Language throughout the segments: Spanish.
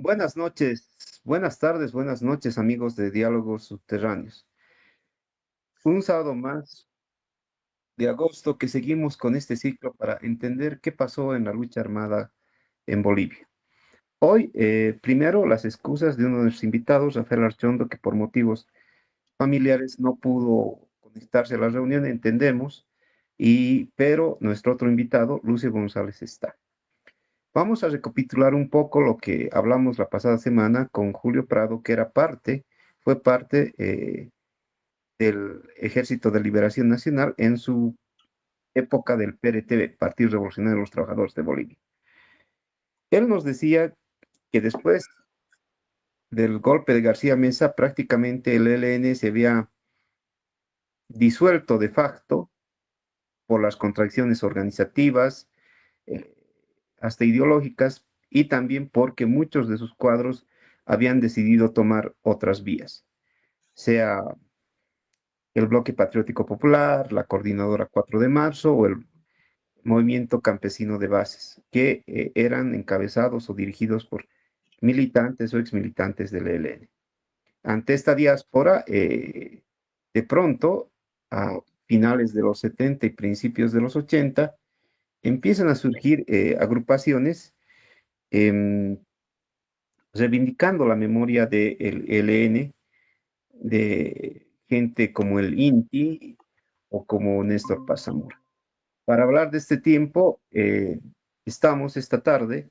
Buenas noches, buenas tardes, buenas noches, amigos de Diálogos Subterráneos. Un sábado más de agosto que seguimos con este ciclo para entender qué pasó en la lucha armada en Bolivia. Hoy, primero, las excusas de uno de nuestros invitados, Rafael Archondo, que por motivos familiares no pudo conectarse a la reunión, entendemos, pero nuestro otro invitado, Lucio González, está. Vamos a recapitular un poco lo que hablamos la pasada semana con Julio Prado, que fue parte del Ejército de Liberación Nacional en su época del PRTB, Partido Revolucionario de los Trabajadores de Bolivia. Él nos decía que después del golpe de García Mesa, prácticamente el ELN se había disuelto de facto por las contradicciones organizativas, eh, hasta ideológicas, y también porque muchos de sus cuadros habían decidido tomar otras vías, sea el Bloque Patriótico Popular, la Coordinadora 4 de Marzo o el Movimiento Campesino de Bases, que eran encabezados o dirigidos por militantes o exmilitantes del ELN. Ante esta diáspora, de pronto, a finales de los 70 y principios de los 80, empiezan a surgir agrupaciones em, reivindicando la memoria del ELN, de gente como el INTI o como Néstor Paz Zamora. Para hablar de este tiempo, estamos esta tarde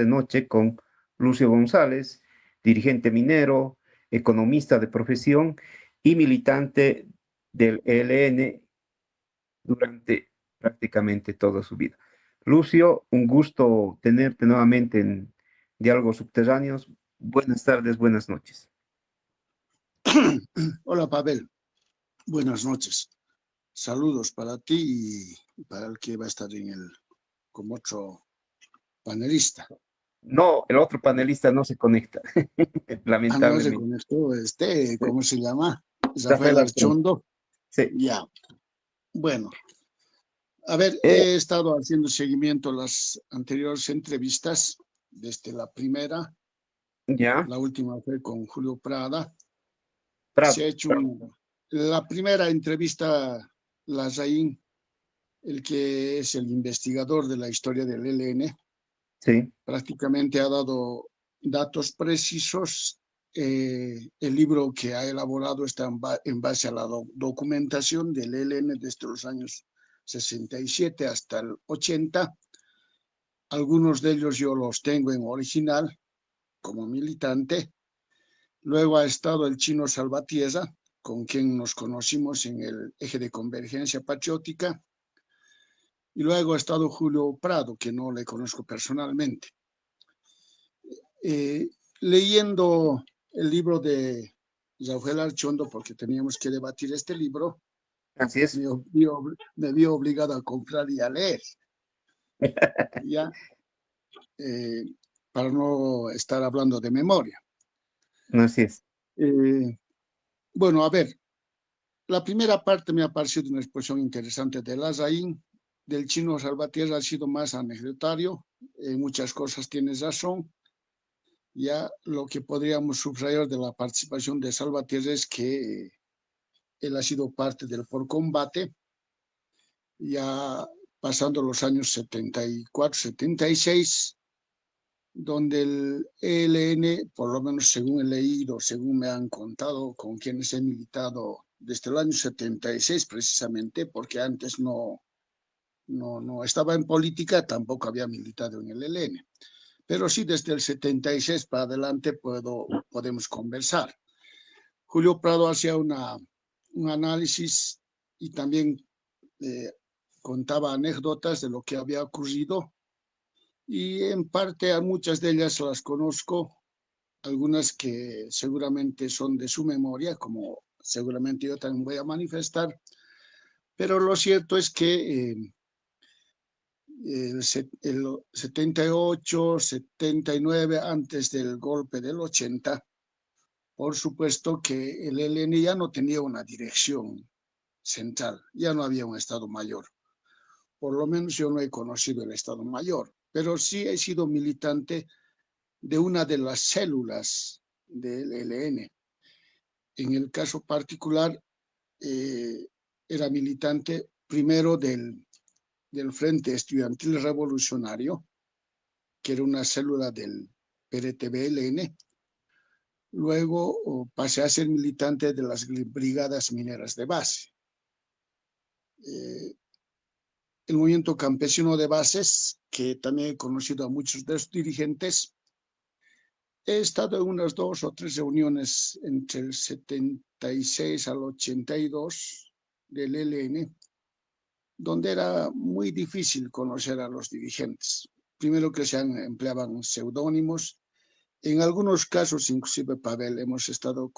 noche, con Lucio González, dirigente minero, economista de profesión y militante del ELN durante prácticamente toda su vida. Lucio, un gusto tenerte nuevamente en Diálogos Subterráneos. Buenas tardes, buenas noches. Hola, Pavel. Buenas noches. Saludos para ti y para el que va a estar como otro panelista. No, el otro panelista no se conecta, No se lamentablemente. conectó ¿cómo se llama? Rafael Rafael Archón. Archondo. Sí. Ya. Bueno, a ver, Eh, he estado haciendo seguimiento a las anteriores entrevistas, desde la primera, ya, la última fue con Julio Prada. Se Prado. ha hecho la primera entrevista, Larraín, el que es el investigador de la historia del ELN, Sí, prácticamente ha dado datos precisos. El libro que ha elaborado está en base a la documentación del ELN desde los años 67 hasta el 80. Algunos de ellos yo los tengo en original como militante. Luego ha estado el chino Salvatierra, con quien nos conocimos en el eje de convergencia patriótica. Y luego ha estado Julio Prado, que no le conozco personalmente. Leyendo el libro de Rafael Archondo, porque teníamos que debatir este libro, así es. me vi obligado a comprar y a leer, ya, eh, para no estar hablando de memoria. Así es. Bueno, a ver, la primera parte me ha parecido una exposición interesante de Larraín. Del chino Salvatierra ha sido más anecdotario, en muchas cosas tienes razón. Ya lo que podríamos subrayar de la participación de Salvatierra es que él ha sido parte del Por Combate, ya pasando los años 74, 76, donde el ELN, por lo menos según he leído, según me han contado con quienes he militado desde el año 76 precisamente, porque antes no estaba en política, tampoco había militado en el ELN. Pero sí, desde el 76 para adelante podemos conversar. Julio Prado hacía un análisis y también contaba anécdotas de lo que había ocurrido, y en parte a muchas de ellas las conozco, algunas que seguramente son de su memoria, como seguramente yo también voy a manifestar, pero lo cierto es que el 78, 79, antes del golpe del 80, por supuesto que el ELN ya no tenía una dirección central, ya no había un Estado Mayor. Por lo menos yo no he conocido el Estado Mayor, pero sí he sido militante de una de las células del ELN. En el caso particular, era militante primero del Frente Estudiantil Revolucionario, que era una célula del PRTB-LN. Luego pasé a ser militante de las brigadas mineras de base. El movimiento campesino de bases, que también he conocido a muchos de sus dirigentes. He estado en unas 2 o 3 reuniones entre el 76 al 82 del ELN, donde era muy difícil conocer a los dirigentes. Primero que empleaban seudónimos. En algunos casos, inclusive, Pavel, hemos estado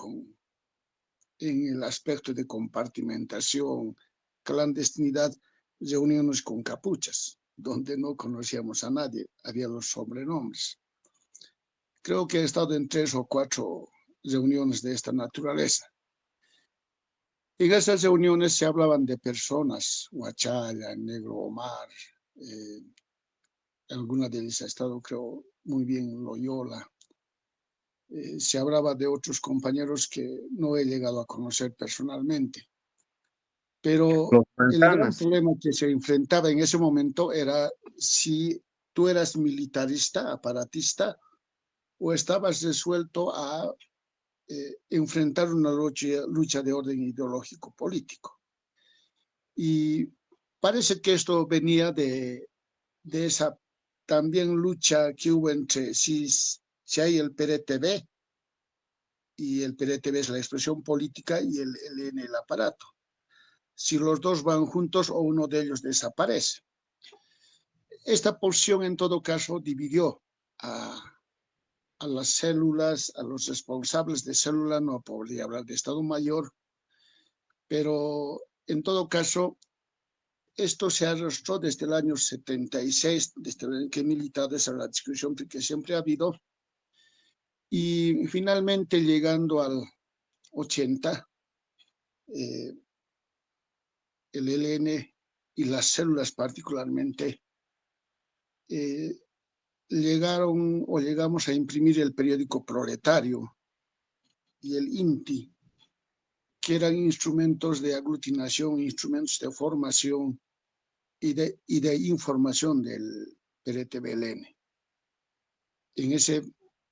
en el aspecto de compartimentación, clandestinidad, reuniones con capuchas, donde no conocíamos a nadie, había los sobrenombres. Creo que he estado en 3 o 4 reuniones de esta naturaleza. En esas reuniones se hablaban de personas, Huachalla, Negro Omar, alguna de ellas ha estado, creo, muy bien, Loyola. Se hablaba de otros compañeros que no he llegado a conocer personalmente. Pero Los el gran Manzanas. problema que se enfrentaba en ese momento era si tú eras militarista, aparatista, o estabas resuelto a enfrentar una lucha de orden ideológico-político. Y parece que esto venía de esa también lucha que hubo entre si hay el PRTB, y el PRTB es la expresión política y el ELN el aparato. Si los dos van juntos o uno de ellos desaparece. Esta posición, en todo caso, dividió a las células, a los responsables de célula, no podría hablar de Estado Mayor, pero en todo caso, esto se arrastró desde el año 76, desde el que he militado, esa es la discusión que siempre ha habido, y finalmente llegando al 80, el ELN y las células particularmente llegamos a imprimir el periódico Proletario y el INTI, que eran instrumentos de aglutinación, instrumentos de formación y de información del PRTB-LN. En ese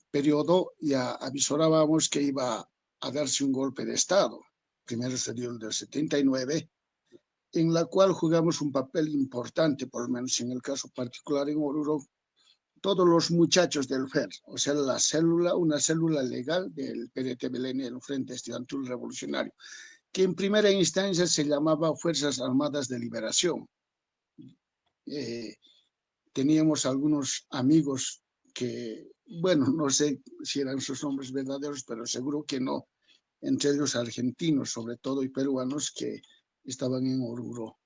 periodo ya avisorábamos que iba a darse un golpe de Estado. Primero se dio el del 79, en la cual jugamos un papel importante, por lo menos en el caso particular en Oruro, todos los muchachos del FER, o sea, una célula legal del PRTB-LN, el Frente Estudiantil Revolucionario, que en primera instancia se llamaba Fuerzas Armadas de Liberación. Teníamos algunos amigos que, bueno, no sé si eran sus nombres verdaderos, pero seguro que no, entre ellos argentinos sobre todo y peruanos que estaban en Oruro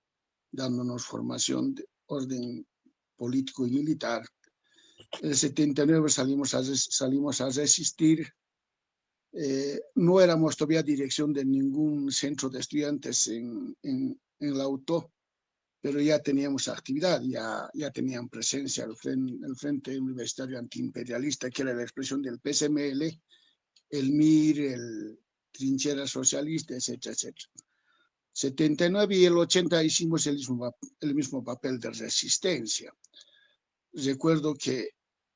dándonos formación de orden político y militar. En el 79 salimos a resistir. No éramos todavía dirección de ningún centro de estudiantes en la auto, pero ya teníamos actividad, ya tenían presencia el Frente Universitario Antiimperialista, que era la expresión del PSML, el MIR, el Trinchera Socialista, etcétera, etcétera. 79 y el 80 hicimos el mismo papel de resistencia. Recuerdo que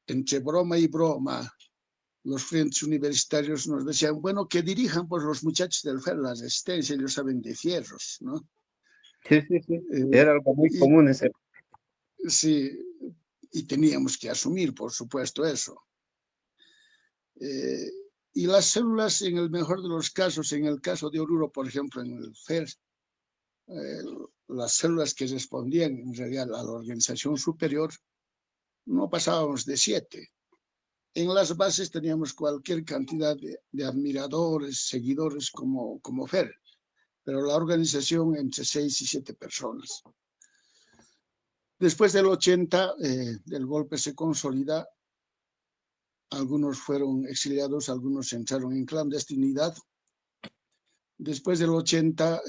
entre broma y broma, los frentes universitarios nos decían, bueno, que dirijan pues los muchachos del FER la resistencia, ellos saben de fierros, ¿no? Sí, sí, sí. Eh, Era algo muy y, común ese. sí, y teníamos que asumir, por supuesto, eso. Y las células, en el mejor de los casos, en el caso de Oruro, por ejemplo, en el FER, las células que respondían en realidad a la organización superior, no pasábamos de 7. En las bases teníamos cualquier cantidad de admiradores, seguidores como FER, pero la organización entre 6 y 7 personas. Después del 80, el golpe se consolida, algunos fueron exiliados, algunos entraron en clandestinidad. Después del 80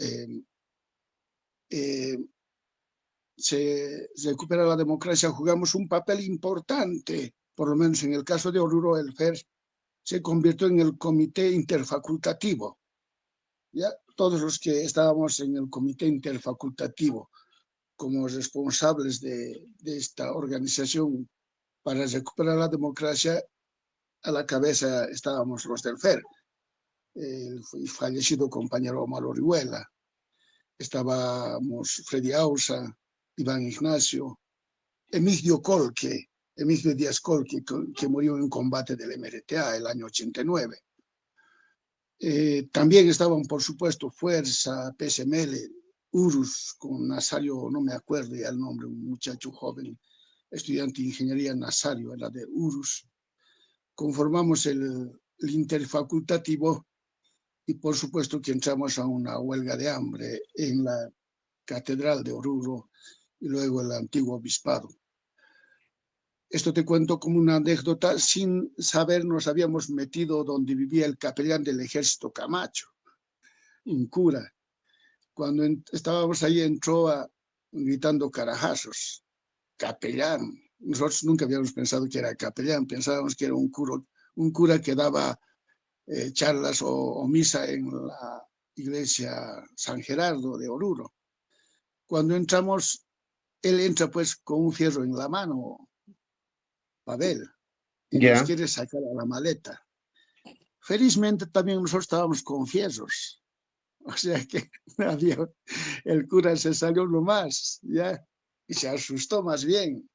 se recupera la democracia, jugamos un papel importante por lo menos en el caso de Oruro, el FER se convirtió en el comité interfacultativo. ¿Ya? Todos los que estábamos en el comité interfacultativo como responsables de esta organización para recuperar la democracia, a la cabeza estábamos los del FER, el fallecido compañero Omar Orihuela, estábamos Freddy Ausa, Iván Ignacio, Emigdio Díaz Colque, que murió en un combate del MRTA el año 89. También estaban, por supuesto, Fuerza, PSML, URUS, con Nazario, no me acuerdo ya el nombre, un muchacho joven, estudiante de ingeniería, Nazario, era de URUS. Conformamos el interfacultativo y, por supuesto, que entramos a una huelga de hambre en la Catedral de Oruro y luego el antiguo obispado. Esto te cuento como una anécdota. Sin saber, nos habíamos metido donde vivía el capellán del ejército Camacho, un cura. Cuando estábamos ahí entró gritando carajazos, capellán. Nosotros nunca habíamos pensado que era capellán, pensábamos que era un cura que daba charlas o misa en la iglesia San Gerardo de Oruro. Cuando entramos, él entra pues con un fierro en la mano, Pavel, y nos Ya, quiere sacar a la maleta. Felizmente también nosotros estábamos con fierros, o sea que había, el cura se salió nomás, ¿ya? Y se asustó más bien.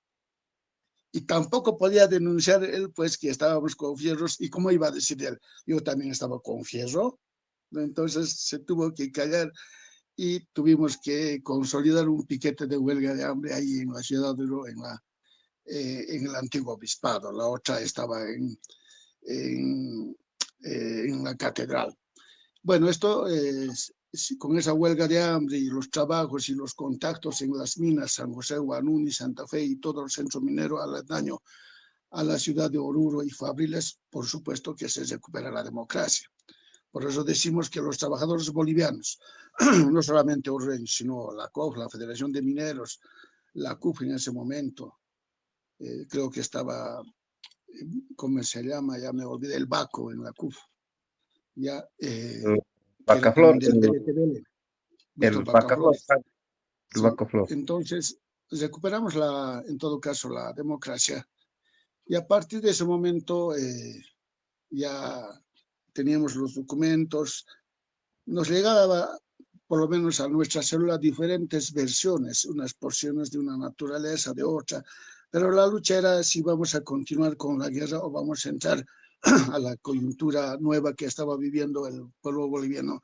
Y tampoco podía denunciar él, pues, que estábamos con fierros. ¿Y cómo iba a decir él? Yo también estaba con fierro. Entonces se tuvo que callar y tuvimos que consolidar un piquete de huelga de hambre ahí en la ciudad de Oro, en el antiguo obispado. La otra estaba en, en la catedral. Bueno, esto con esa huelga de hambre y los trabajos y los contactos en las minas, San José, Guanuni, Santa Fe y todo el centro minero aledaño a la ciudad de Oruro y Fabriles, por supuesto que se recupera la democracia. Por eso decimos que los trabajadores bolivianos, no solamente orureños, sino la COF, la Federación de Mineros, la CUF en ese momento, creo que estaba, ¿cómo se llama? Ya me olvidé, el BACO en la CUF, ya, el que era también Bacaflor, del PLTBL, el Víctor Bacaflor, Bacaflores. el Sí, Bacaflor. entonces recuperamos en todo caso la democracia y a partir de ese momento ya teníamos los documentos, nos llegaba por lo menos a nuestra célula diferentes versiones, unas porciones de una naturaleza, de otra, pero la lucha era si vamos a continuar con la guerra o vamos a entrar a la coyuntura nueva que estaba viviendo el pueblo boliviano,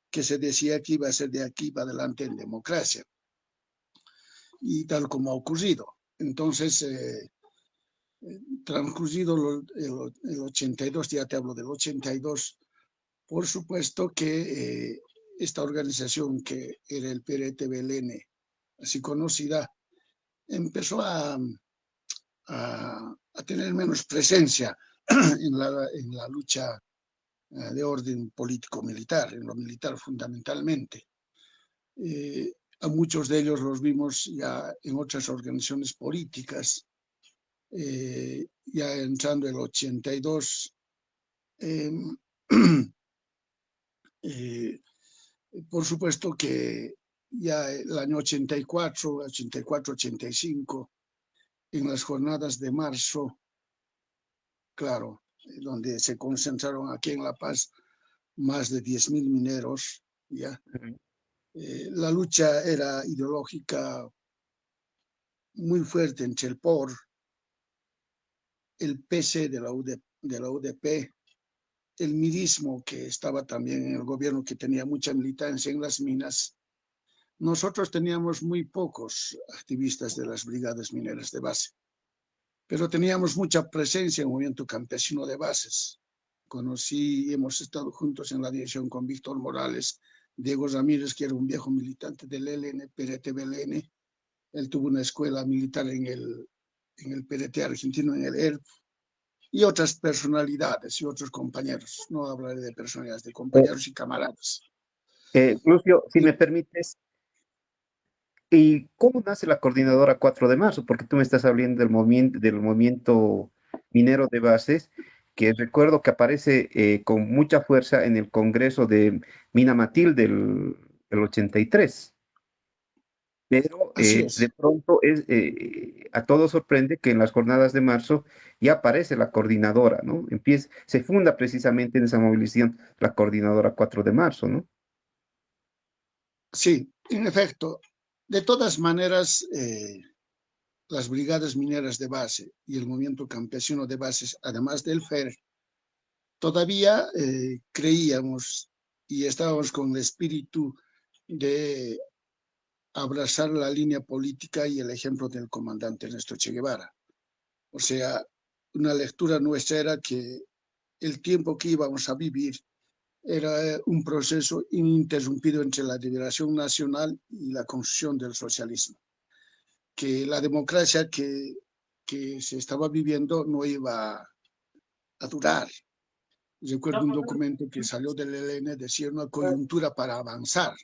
que se decía que iba a ser de aquí para adelante en democracia, y tal como ha ocurrido. Entonces, transcurrido el 82, ya te hablo del 82, por supuesto que esta organización que era el PRTBLN, así conocida, empezó a tener menos presencia en la lucha de orden político-militar, en lo militar fundamentalmente. A muchos de ellos los vimos ya en otras organizaciones políticas, ya entrando el 82. Eh, eh, por supuesto que ya el año 84, 84, 85, en las jornadas de marzo, claro, donde se concentraron aquí en La Paz más de 10.000 mineros, ¿ya? La lucha era ideológica muy fuerte entre el POR, el PC de la UDP, el mirismo que estaba también en el gobierno, que tenía mucha militancia en las minas. Nosotros teníamos muy pocos activistas de las brigadas mineras de base, pero teníamos mucha presencia en el movimiento campesino de bases. Conocí, hemos estado juntos en la dirección con Víctor Morales, Diego Ramírez, que era un viejo militante del ELN, PRT-BLN. Él tuvo una escuela militar en el PRT argentino, en el ERP, y otras personalidades y otros compañeros. No hablaré de personalidades, de Eh, compañeros y camaradas. Lucio, si Y me permites, ¿y cómo nace la coordinadora 4 de marzo? Porque tú me estás hablando del movimiento minero de bases, que recuerdo que aparece con mucha fuerza en el Congreso de Minamatil del 83. Pero Así de es. pronto a todos sorprende que en las jornadas de marzo ya aparece la coordinadora, ¿no? Se funda precisamente en esa movilización la coordinadora 4 de marzo, ¿no? Sí, en efecto. De todas maneras, las brigadas mineras de base y el movimiento campesino de bases, además del FER, todavía creíamos y estábamos con el espíritu de abrazar la línea política y el ejemplo del comandante Ernesto Che Guevara. O sea, una lectura nuestra era que el tiempo que íbamos a vivir era un proceso ininterrumpido entre la liberación nacional y la construcción del socialismo, que la democracia que se estaba viviendo no iba a durar. Recuerdo un documento que salió del ELN, decía una coyuntura para avanzar,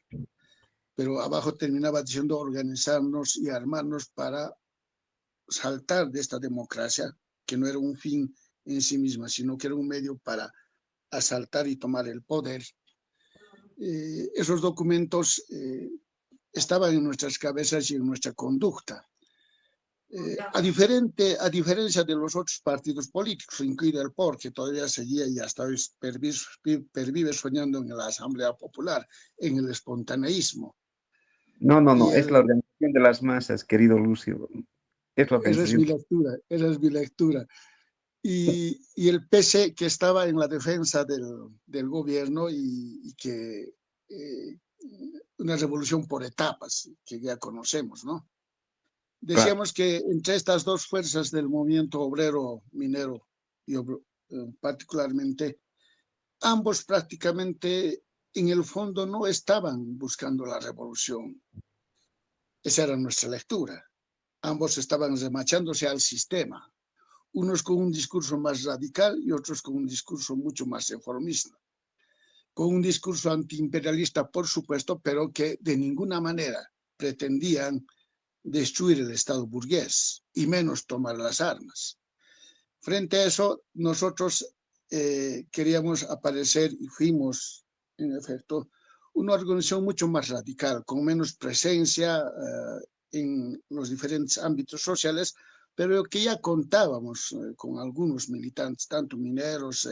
pero abajo terminaba diciendo organizarnos y armarnos para saltar de esta democracia, que no era un fin en sí misma, sino que era un medio para asaltar y tomar el poder. Esos documentos estaban en nuestras cabezas y en nuestra conducta. A diferencia de los otros partidos políticos, incluido el POR, que todavía seguía y hasta hoy pervive soñando en la Asamblea Popular, en el espontaneísmo. No, no, Y no, es la organización de las masas, querido Lucio. Es la esa es organización. mi lectura, esa es mi lectura. Y el PC que estaba en la defensa del gobierno y que una revolución por etapas que ya conocemos, ¿no? Claro. Decíamos que entre estas dos fuerzas del movimiento obrero minero y particularmente, ambos prácticamente en el fondo no estaban buscando la revolución. Esa era nuestra lectura. Ambos estaban remachándose al sistema, unos con un discurso más radical y otros con un discurso mucho más reformista, con un discurso antiimperialista, por supuesto, pero que de ninguna manera pretendían destruir el Estado burgués y menos tomar las armas. Frente a eso, nosotros queríamos aparecer y fuimos, en efecto, una organización mucho más radical, con menos presencia en los diferentes ámbitos sociales, pero que ya contábamos con algunos militantes, tanto mineros,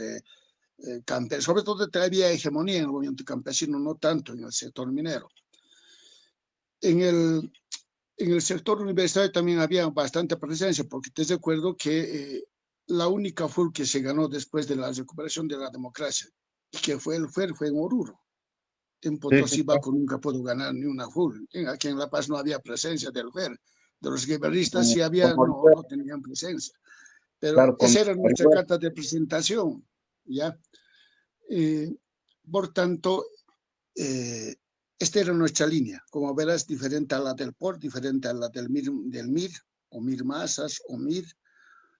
campesinos, sobre todo había hegemonía en el movimiento campesino, no tanto en el sector minero. En el, en el sector universitario también había bastante presencia, porque te recuerdo que la única FUL que se ganó después de la recuperación de la democracia, y que fue el FER, fue en Oruro. En Sí, sí, Potosí, Baco nunca pudo ganar ni una FUL. Aquí en La Paz no había presencia del FER. De los guerreristas sí había, no, no tenían presencia. Pero claro, esa era nuestra carta de presentación, ¿ya? Eh, por tanto, esta era nuestra línea, como verás, diferente a la del POR, diferente a la del MIR, o MIR Masas, o MIR,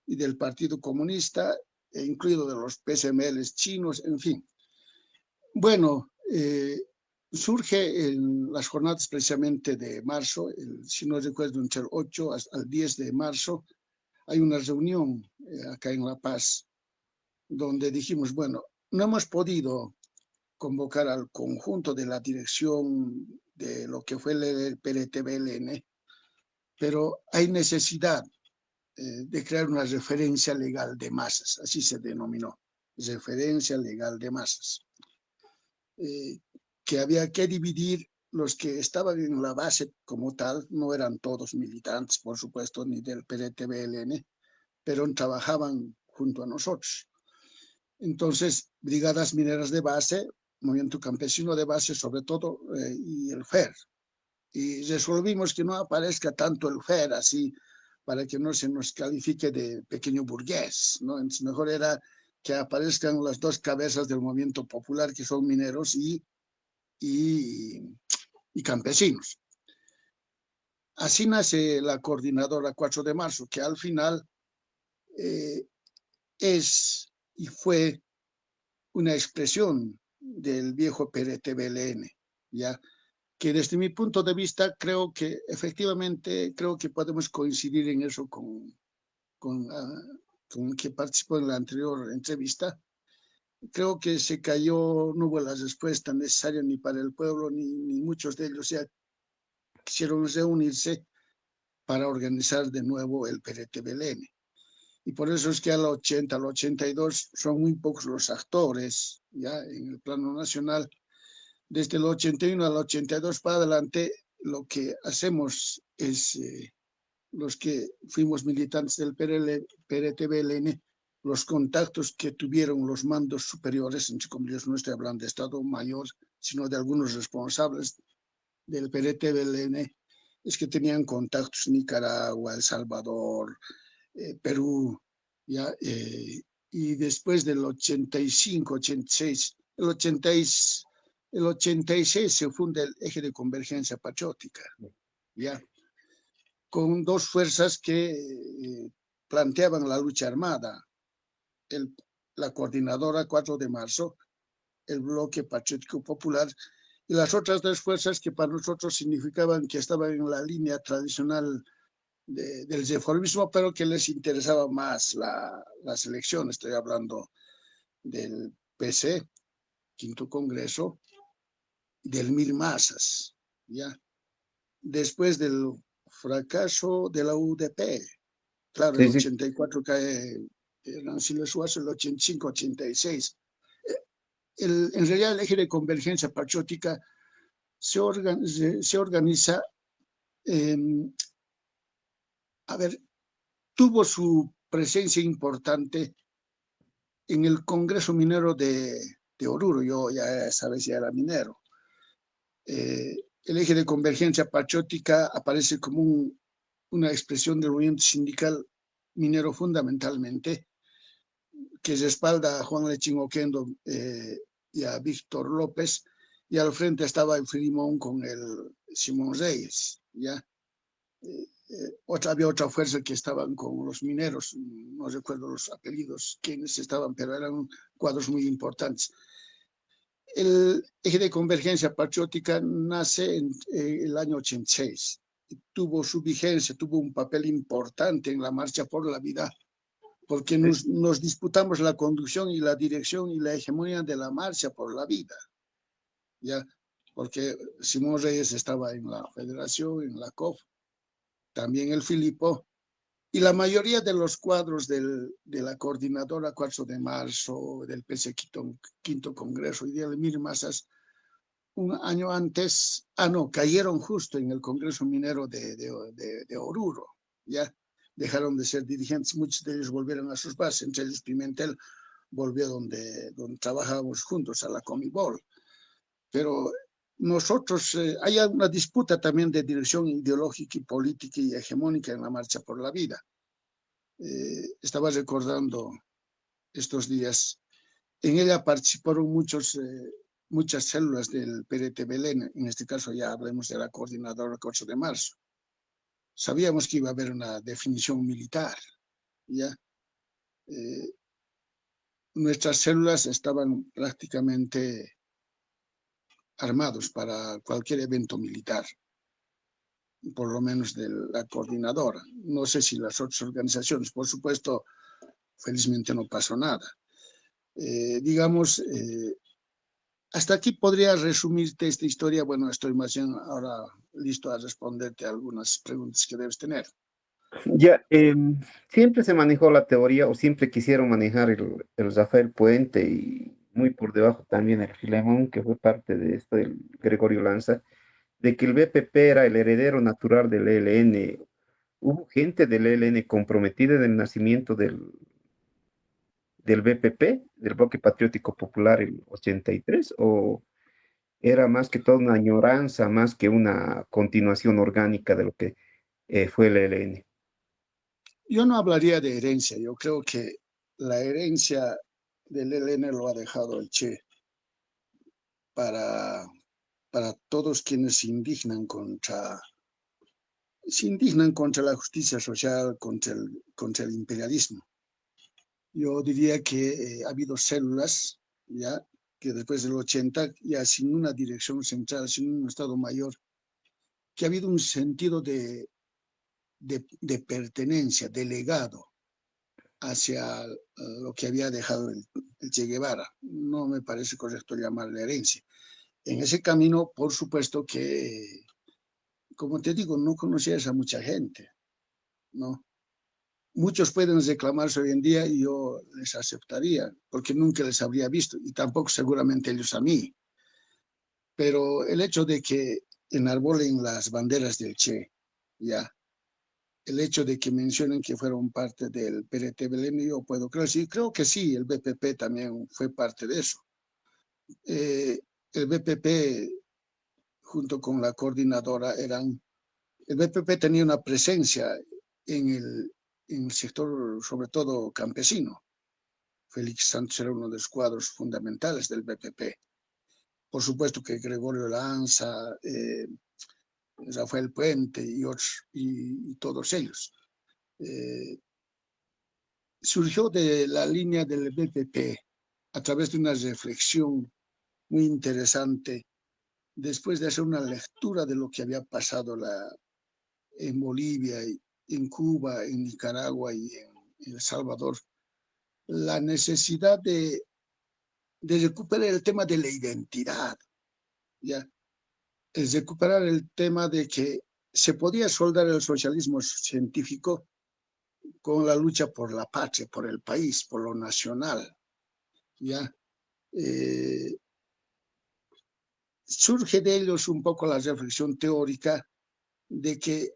y del Partido Comunista, incluido de los PSMLs chinos, en fin. Bueno, surge en las jornadas precisamente de marzo, si no recuerdo, entre el 8 al 10 de marzo, hay una reunión acá en La Paz, donde dijimos, bueno, no hemos podido convocar al conjunto de la dirección de lo que fue el PRTBLN, pero hay necesidad de crear una referencia legal de masas, así se denominó, referencia legal de masas, que había que dividir los que estaban en la base como tal, no eran todos militantes, por supuesto, ni del PRTBLN, pero trabajaban junto a nosotros. Entonces, brigadas mineras de base, movimiento campesino de base sobre todo, y el FER. Y resolvimos que no aparezca tanto el FER así, para que no se nos califique de pequeño burgués, ¿no? Entonces, mejor era que aparezcan las dos cabezas del movimiento popular, que son mineros y, y campesinos. Así nace la coordinadora 4 de marzo, que al final eh, es y fue una expresión del viejo PRTBLN, ¿ya? Que desde mi punto de vista creo que efectivamente, creo que podemos coincidir en eso con con el que participó en la anterior entrevista, creo que se cayó, no hubo la respuesta necesaria ni para el pueblo, ni muchos de ellos ya quisieron reunirse para organizar de nuevo el PRT-BLN. Y por eso es que al 80, al 82 son muy pocos los actores ya en el plano nacional. Desde el 81 al 82 para adelante, lo que hacemos es, los que fuimos militantes del PRT-BLN, los contactos que tuvieron los mandos superiores, entre comillas, no estoy hablando de Estado Mayor, sino de algunos responsables del PRT-BLN, es que tenían contactos en Nicaragua, El Salvador, Perú, ¿ya? Y después del 85, 86, el 86 se funda el Eje de Convergencia Patriótica, ¿ya? Con dos fuerzas que planteaban la lucha armada, la coordinadora 4 de marzo, el bloque patriótico popular, y las otras dos fuerzas que para nosotros significaban que estaban en la línea tradicional del reformismo, pero que les interesaba más la selección. Estoy hablando del PC, quinto congreso, del Mil Masas, ¿ya? Después del fracaso de la UDP, claro, el Sí, sí. 84 cae Rancilio Suazo, el 85, 86. En realidad el eje de convergencia patriótica se organiza, eh, a ver, tuvo su presencia importante en el Congreso Minero de Oruro. Yo ya esa vez ya era minero. El eje de convergencia patriótica aparece como una expresión del movimiento sindical minero fundamentalmente, que respalda a Juan Lechín Oquendo y a Víctor López, y al frente estaba el Filimón con el Simón Reyes, ¿ya? Había otra fuerza que estaban con los mineros, no recuerdo los apellidos, quienes estaban, pero eran cuadros muy importantes. El eje de convergencia patriótica nace en el año 86. Tuvo su vigencia, tuvo un papel importante en la marcha por la vida, porque nos disputamos la conducción y la dirección y la hegemonía de la marcha por la vida, ¿ya? Porque Simón Reyes estaba en la federación, en la COF, también el Filipo, y la mayoría de los cuadros de la coordinadora 4 de marzo, del PC Quinto Congreso y de Mil Masas, un año antes, no, cayeron justo en el Congreso Minero de Oruro, ya dejaron de ser dirigentes, muchos de ellos volvieron a sus bases, entre ellos Pimentel volvió donde trabajábamos juntos, a la Comibol. Pero nosotros, hay una disputa también de dirección ideológica y política y hegemónica en la marcha por la vida. Estaba recordando estos días, en ella participaron muchas células del PRT-BLN, en este caso ya hablemos de la coordinadora 8 de marzo. Sabíamos que iba a haber una definición militar, ¿ya? Nuestras células estaban prácticamente armados para cualquier evento militar, por lo menos de la coordinadora. No sé si las otras organizaciones, por supuesto, felizmente no pasó nada. Digamos, hasta aquí podría resumirte esta historia. Bueno, estoy más bien ahora listo a responderte algunas preguntas que debes tener. Ya, siempre se manejó la teoría o siempre quisieron manejar el Rafael Puente y muy por debajo también el Filemón, que fue parte de esto, del Gregorio Lanza, de que el BPP era el heredero natural del ELN. ¿Hubo gente del ELN comprometida en el nacimiento del BPP, del Bloque Patriótico Popular, el 83, o era más que todo una añoranza, más que una continuación orgánica de lo que fue el ELN? Yo no hablaría de herencia. Yo creo que la herencia del ELN lo ha dejado el Che para, para todos quienes se indignan contra la justicia social, contra el imperialismo. Yo diría que ha habido células, ya, que después del 80, ya sin una dirección central, sin un Estado Mayor, que ha habido un sentido de pertenencia, de legado, hacia lo que había dejado el Che Guevara. No me parece correcto llamarle herencia. En ese camino, por supuesto que, como te digo, no conocías a mucha gente, ¿no? Muchos pueden reclamarse hoy en día y yo les aceptaría, porque nunca les habría visto, y tampoco seguramente ellos a mí. Pero el hecho de que enarbolen las banderas del Che, ya, el hecho de que mencionen que fueron parte del PRT Belén, yo puedo creer, sí, creo que sí, el BPP también fue parte de eso. Eh, el BPP, junto con la coordinadora, el BPP tenía una presencia en en el sector, sobre todo campesino. Félix Santos era uno de los cuadros fundamentales del BPP. Por supuesto que Gregorio Lanza, Rafael Puente y todos ellos. Eh, Surgió de la línea del BPP a través de una reflexión muy interesante después de hacer una lectura de lo que había pasado en Bolivia, en Cuba, en Nicaragua y en El Salvador, la necesidad de recuperar el tema de la identidad, ¿ya? Es recuperar el tema de que se podía soldar el socialismo científico con la lucha por la patria, por el país, por lo nacional, ¿ya? Eh, Surge de ellos un poco la reflexión teórica de que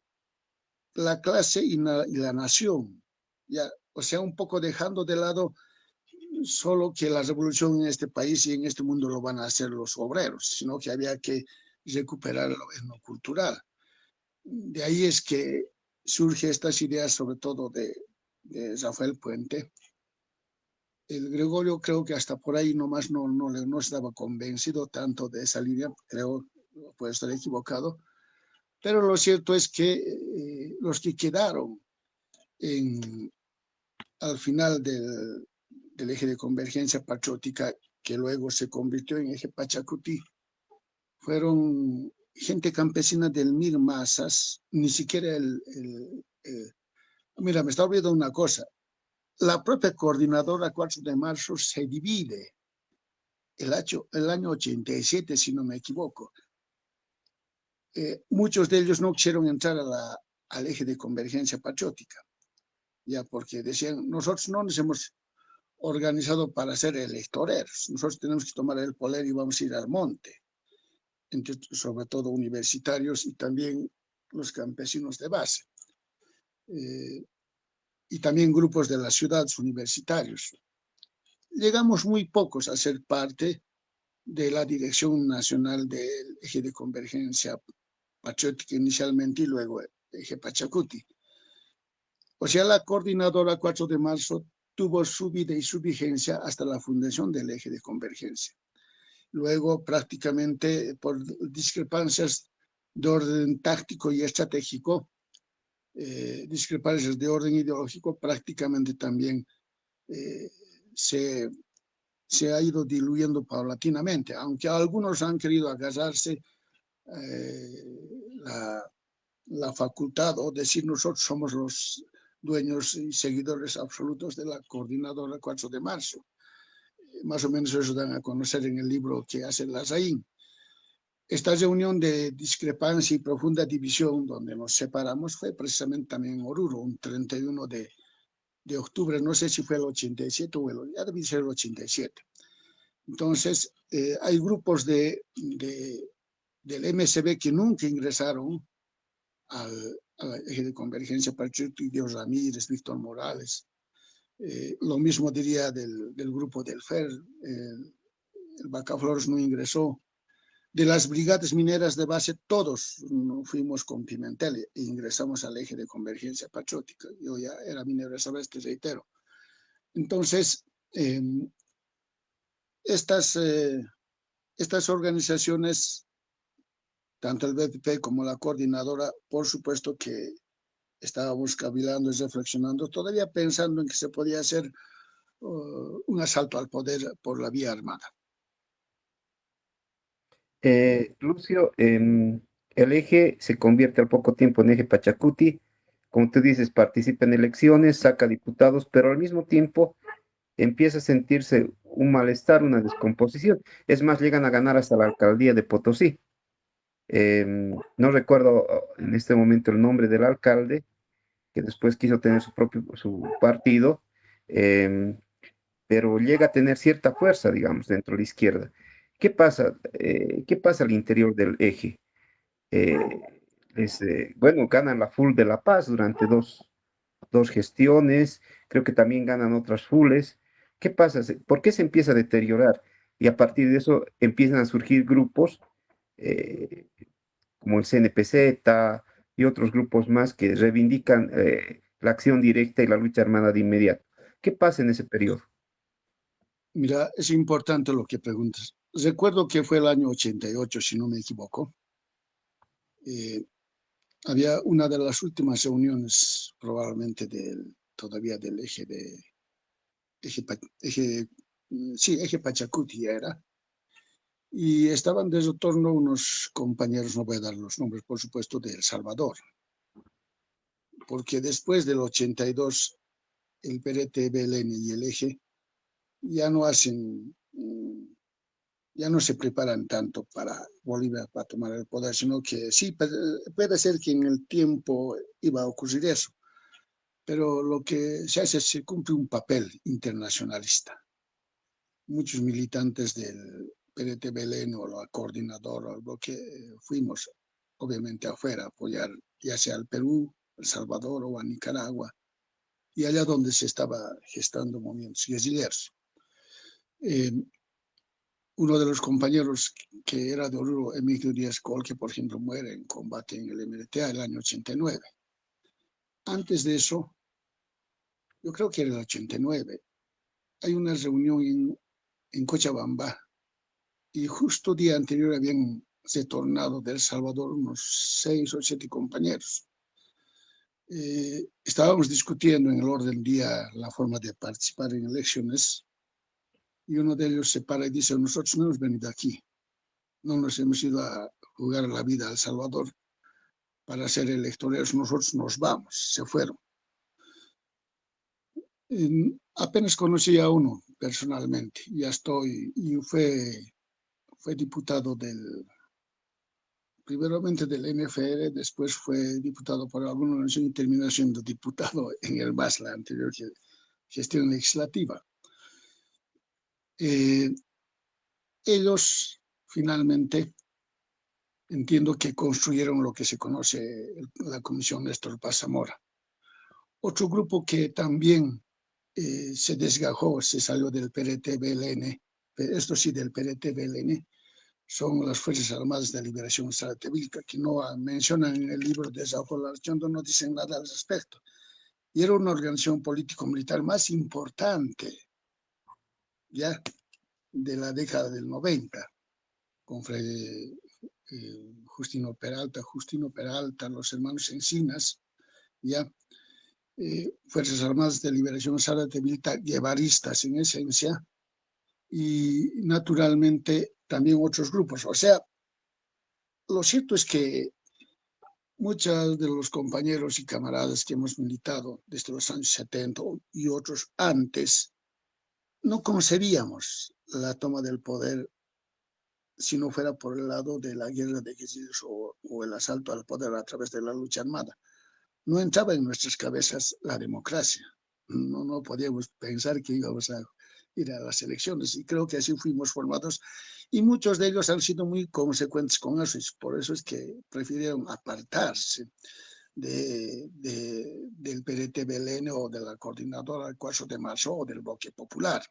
la clase y la nación, ya, o sea, un poco dejando de lado solo que la revolución en este país y en este mundo lo van a hacer los obreros, sino que había que recuperar en lo cultural. De ahí es que surge estas ideas, sobre todo de Rafael Puente. El Gregorio creo que hasta por ahí nomás no estaba convencido tanto de esa línea, creo, puede estar equivocado, pero lo cierto es que los que quedaron en, al final del eje de convergencia patriótica, que luego se convirtió en eje Pachacuti, fueron gente campesina del Mir Masas, ni siquiera Mira, me está olvidando una cosa. La propia coordinadora 4 de marzo se divide el año 87, si no me equivoco. Muchos de ellos no quisieron entrar al eje de convergencia patriótica, ya porque decían, nosotros no nos hemos organizado para ser electoreros, nosotros tenemos que tomar el poder y vamos a ir al monte, entre, sobre todo universitarios y también los campesinos de base, y también grupos de las ciudades universitarios. Llegamos muy pocos a ser parte de la Dirección Nacional del Eje de Convergencia Patriótica inicialmente y luego Eje Pachacuti. O sea, la coordinadora 4 de marzo tuvo su vida y su vigencia hasta la fundación del Eje de Convergencia. Luego, prácticamente por discrepancias de orden táctico y estratégico, discrepancias de orden ideológico, prácticamente también eh, se se ha ido diluyendo paulatinamente, aunque algunos han querido agarrarse la, la facultad o decir nosotros somos los dueños y seguidores absolutos de la coordinadora 4 de marzo. Más o menos eso dan a conocer en el libro que hace Larraín. Esta reunión de discrepancia y profunda división donde nos separamos fue precisamente también en Oruro, un 31 de octubre, no sé si fue el 87 o ya debe ser el 87. Entonces, hay grupos del MSB que nunca ingresaron al eje de convergencia patriótica, Dios Ramírez, Víctor Morales. Lo mismo diría del grupo del FER, el Bacaflores no ingresó. De las brigadas mineras de base, todos no fuimos con Pimentel e ingresamos al eje de convergencia patriótica. Yo ya era minero esa vez, te reitero. Entonces, estas organizaciones, tanto el BPP como la coordinadora, por supuesto que estábamos cavilando y reflexionando, todavía pensando en que se podía hacer un asalto al poder por la vía armada. Lucio, el eje se convierte al poco tiempo en eje Pachacuti. como tú dices, participa en elecciones, saca diputados, pero al mismo tiempo empieza a sentirse un malestar, una descomposición. Es más, llegan a ganar hasta la alcaldía de Potosí. No recuerdo en este momento el nombre del alcalde, que después quiso tener su propio su partido, em, pero llega a tener cierta fuerza, digamos, dentro de la izquierda. ¿Qué pasa al interior del eje? Eh, bueno, ganan la full de La Paz durante dos gestiones, creo que también ganan otras fulles. ¿Qué pasa? ¿Por qué se empieza a deteriorar? Y a partir de eso empiezan a surgir grupos eh, como el CNPZ y otros grupos más que reivindican la acción directa y la lucha armada de inmediato. ¿Qué pasa en ese periodo? Mira, es importante lo que preguntas. Recuerdo que fue el año 88, si no me equivoco. Eh, Había una de las últimas reuniones, probablemente todavía del eje Pachacuti era, y estaban de retorno unos compañeros, no voy a dar los nombres, por supuesto, de El Salvador, porque después del 82, el PRT, BLN y el eje ya no hacen, ya no se preparan tanto para Bolivia para tomar el poder, sino que sí, puede ser que en el tiempo iba a ocurrir eso, pero lo que se hace es se cumple un papel internacionalista. Muchos militantes del PRT-BLN o la coordinadora o lo que fuimos, obviamente afuera, a apoyar ya sea al Perú, El Salvador o a Nicaragua, y allá donde se estaba gestando movimientos guerrilleros. Eh, Uno de los compañeros que era de Oruro, Emilio Díaz Col, que por ejemplo muere en combate en el MRTA el año 89. Antes de eso, yo creo que era el 89, hay una reunión en Cochabamba y justo día anterior habían retornado de El Salvador unos 6 o 7 compañeros. Estábamos discutiendo en el orden del día la forma de participar en elecciones y uno de ellos se para y dice, nosotros no hemos venido aquí, no nos hemos ido a jugar la vida a El Salvador para ser electoreros, nosotros nos vamos, se fueron. Apenas conocí a uno personalmente, ya estoy, y fue diputado primeramente del MFR, después fue diputado por alguna organización y terminó siendo diputado en el MAS, la anterior gestión legislativa. Ellos finalmente entiendo que construyeron lo que se conoce la Comisión Néstor Paz Zamora. Otro grupo que también se desgajó, se salió del PRT-BLN, esto sí, del PRT-BLN, son las Fuerzas Armadas de Liberación Saratevilca, que no mencionan en el libro de Desaforración, no dicen nada al respecto. Y era una organización político-militar más importante, ya, de la década del 90, con Justino Peralta, los hermanos Encinas, ya, Fuerzas Armadas de Liberación Saratevilca, guevaristas en esencia, y naturalmente también otros grupos. O sea, lo cierto es que muchos de los compañeros y camaradas que hemos militado desde los años 70 y otros antes, no concebíamos la toma del poder si no fuera por el lado de la guerra de guerrillas o el asalto al poder a través de la lucha armada. No entraba en nuestras cabezas la democracia. No podíamos pensar que íbamos a ir a las elecciones y creo que así fuimos formados y muchos de ellos han sido muy consecuentes con eso y por eso es que prefirieron apartarse del PRT-BLN o de la coordinadora del 4 de marzo o del bloque popular.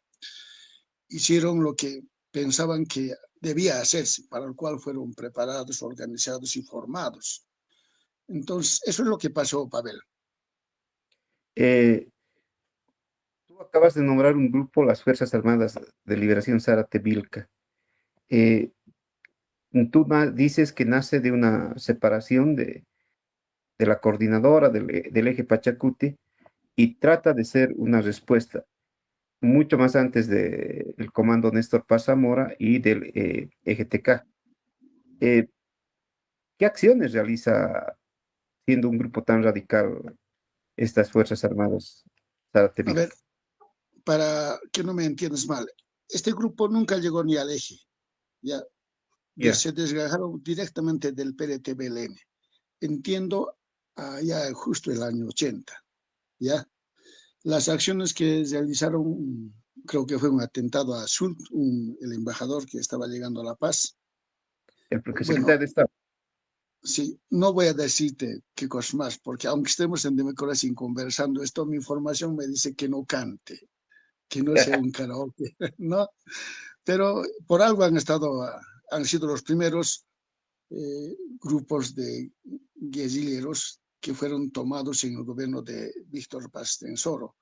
Hicieron lo que pensaban que debía hacerse, para el cual fueron preparados, organizados y formados. Entonces, eso es lo que pasó, Pavel. Eh, Tú acabas de nombrar un grupo, las Fuerzas Armadas de Liberación Zárate Vilca. Eh, Dices que nace de una separación de la coordinadora del eje Pachacuti y trata de ser una respuesta mucho más antes del comando Néstor Paz Zamora y del EGTK. Eh, ¿Qué acciones realiza siendo un grupo tan radical? estas Fuerzas Armadas A ver, Saratevic. para que no me entiendas mal, este grupo nunca llegó ni al eje, ya Ya, se desgajaron directamente del PRT-BLN. Entiendo, ya justo el año 80, ya. Las acciones que realizaron, creo que fue un atentado a Sult, el embajador que estaba llegando a La Paz. el Bueno, secretario de Estado. sí, no voy a decirte qué cosas más, porque aunque estemos en democracia y conversando esto, mi información me dice que no cante, que no sea un karaoke, ¿no? Pero por algo han estado, han sido los primeros grupos de guerrilleros que fueron tomados en el gobierno de Víctor Paz Tensoro.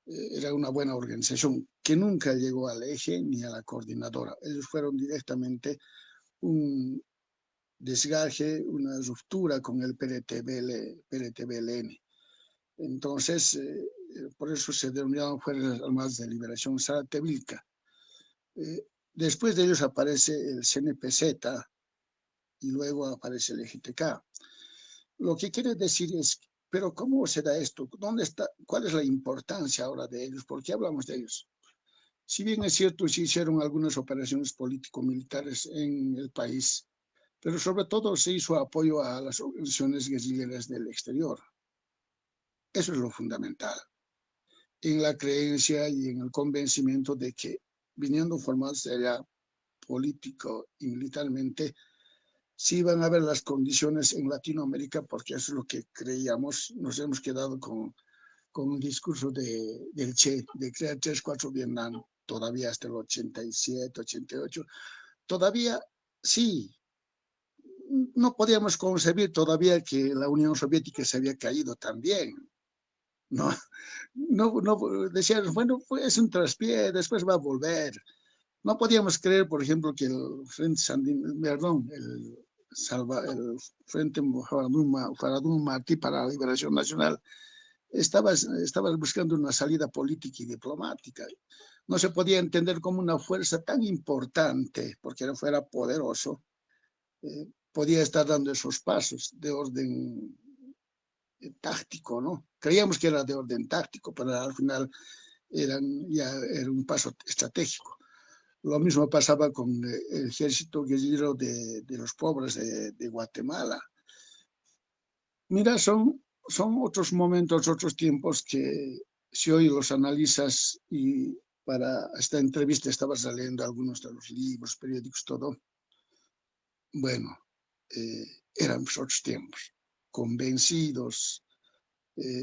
Era una buena organización que nunca llegó al eje ni a la coordinadora. Ellos fueron directamente un desgaje, una ruptura con el PRTBLN. Entonces, por eso se denominaron Fuerzas Armadas de Liberación Saratevilca. Después de ellos aparece el CNPZ y luego aparece el EGTK. Lo que quiere decir es, pero ¿cómo se da esto? ¿Dónde está? ¿Cuál es la importancia ahora de ellos? ¿Por qué hablamos de ellos? Si bien es cierto, se hicieron algunas operaciones político-militares en el país, pero sobre todo se hizo apoyo a las organizaciones guerrilleras del exterior. Eso es lo fundamental, en la creencia y en el convencimiento de que viniendo formados de allá político y militarmente, sí van a haber las condiciones en Latinoamérica, porque eso es lo que creíamos, nos hemos quedado con un discurso del Che, de crear 3, 4 Vietnam, todavía hasta el 87, 88, todavía sí, no podíamos concebir todavía que la Unión Soviética se había caído también. No, no decíamos, bueno, pues es un traspié, después va a volver. No podíamos creer, por ejemplo, que el Frente Sandin, perdón, el Frente Faradún Martí para la Liberación Nacional estaba buscando una salida política y diplomática. No se podía entender como una fuerza tan importante, porque fuera poderoso, podía estar dando esos pasos de orden táctico, ¿no? Creíamos que era de orden táctico, pero al final ya era un paso estratégico. Lo mismo pasaba con el ejército guerrillero de los pobres de Guatemala. Mira, son otros momentos, otros tiempos que si hoy los analizas y para esta entrevista estabas leyendo algunos de los libros, periódicos, todo, bueno, eh, eran otros tiempos, convencidos.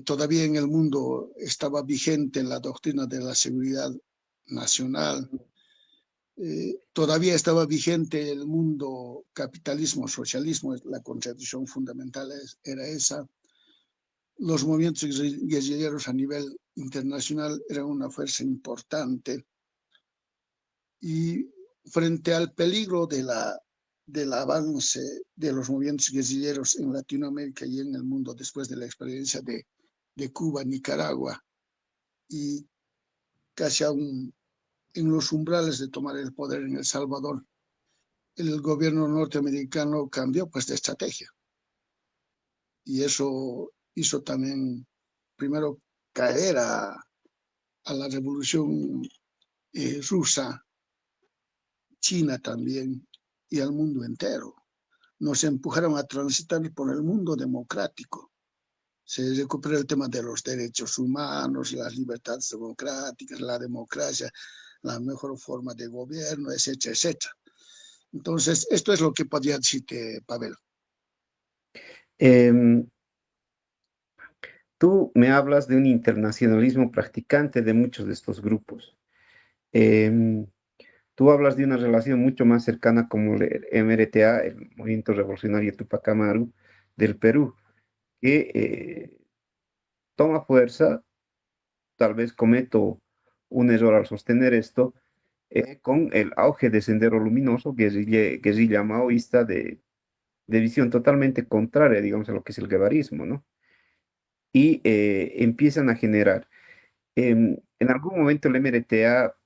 Todavía en el mundo estaba vigente la doctrina de la seguridad nacional, todavía estaba vigente el mundo capitalismo-socialismo, la contradicción fundamental era esa. Los movimientos guerrilleros a nivel internacional eran una fuerza importante y frente al peligro del avance de los movimientos guerrilleros en Latinoamérica y en el mundo después de la experiencia de Cuba, Nicaragua y casi aún en los umbrales de tomar el poder en El Salvador, el gobierno norteamericano cambió pues de estrategia y eso hizo también primero caer a la revolución rusa, China también y al mundo entero. Nos empujaron a transitar por el mundo democrático. Se recuperó el tema de los derechos humanos, las libertades democráticas, la democracia, la mejor forma de gobierno, etcétera, etcétera. Entonces, esto es lo que podría decirte, Pavel. Em, Tú me hablas de un internacionalismo practicante de muchos de estos grupos. Em, Tú hablas de una relación mucho más cercana como el MRTA, el Movimiento Revolucionario Tupac Amaru del Perú, que toma fuerza, tal vez cometo un error al sostener esto, con el auge de Sendero Luminoso, guerrilla maoísta de visión totalmente contraria, digamos, a lo que es el guevarismo, ¿no? Y empiezan a generar. En algún momento el MRTA,